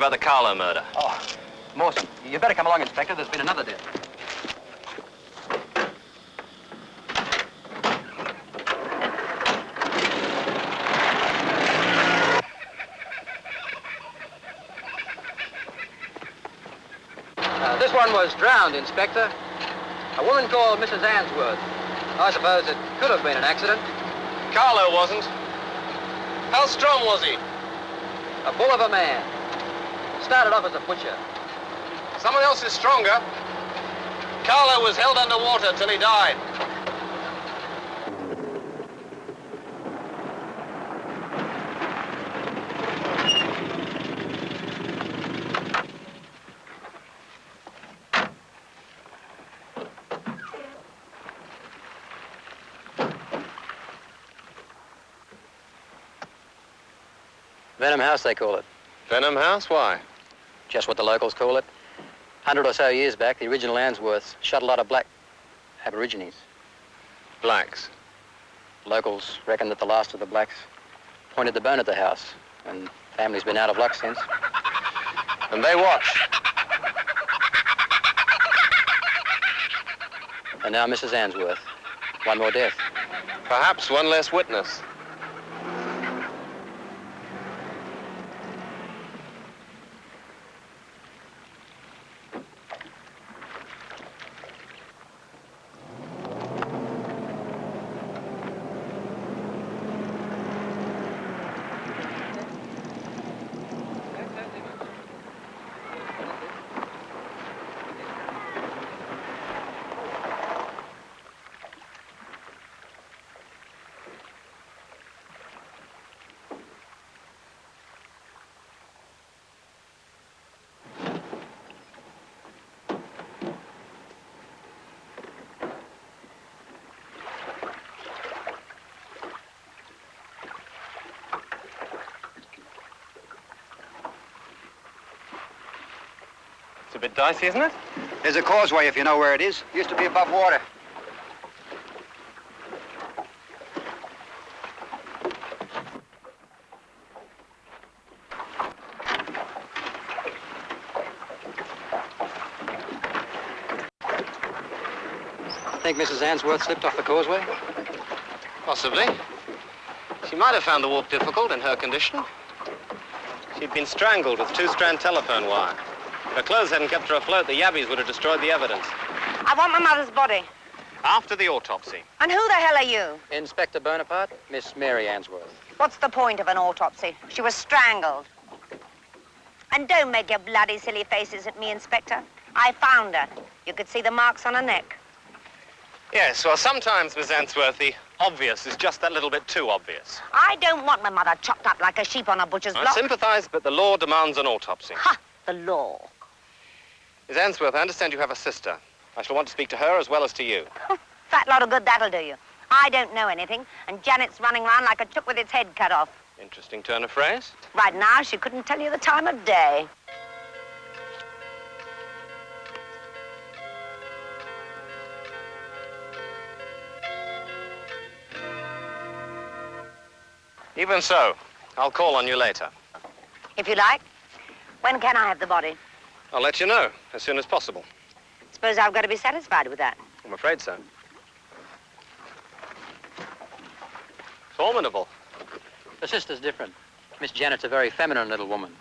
about the Carlo murder. Oh, Mawson, you better come along, Inspector. There's been another death. This one was drowned, Inspector. A woman called Mrs. Answorth. I suppose it could have been an accident. Carlo wasn't. How strong was he? A bull of a man. Started off as a butcher. Someone else is stronger. Carlo was held underwater till he died. Venom House, they call it. Venom House? Why? Just what the locals call it. 100 or so years back, the original Answorths shot a lot of black aborigines. Blacks. Locals reckon that the last of the blacks pointed the bone at the house, and family's been out of luck since. And they watch. And now Mrs. Answorth. One more death. Perhaps one less witness. It's a bit dicey, isn't it? There's a causeway if you know where it is. Used to be above water. Think Mrs. Answorth slipped off the causeway? Possibly. She might have found the walk difficult in her condition. She'd been strangled with 2-strand telephone wire. If her clothes hadn't kept her afloat, the yabbies would have destroyed the evidence. I want my mother's body. After the autopsy. And who the hell are you? Inspector Bonaparte, Miss Mary Answorth. What's the point of an autopsy? She was strangled. And don't make your bloody silly faces at me, Inspector. I found her. You could see the marks on her neck. Yes, well, sometimes, Miss Answorth, the obvious is just that little bit too obvious. I don't want my mother chopped up like a sheep on a butcher's I block. sympathize, but the law demands an autopsy. Ha! The law. Miss Answorth, I understand you have a sister. I shall want to speak to her as well as to you. Fat lot of good that'll do you. I don't know anything, and Janet's running around like a chook with its head cut off. Interesting turn of phrase. Right now, she couldn't tell you the time of day. Even so, I'll call on you later. If you like. When can I have the body? I'll let you know as soon as possible. Suppose I've got to be satisfied with that. I'm afraid so. Formidable. The sister's different. Miss Janet's a very feminine little woman.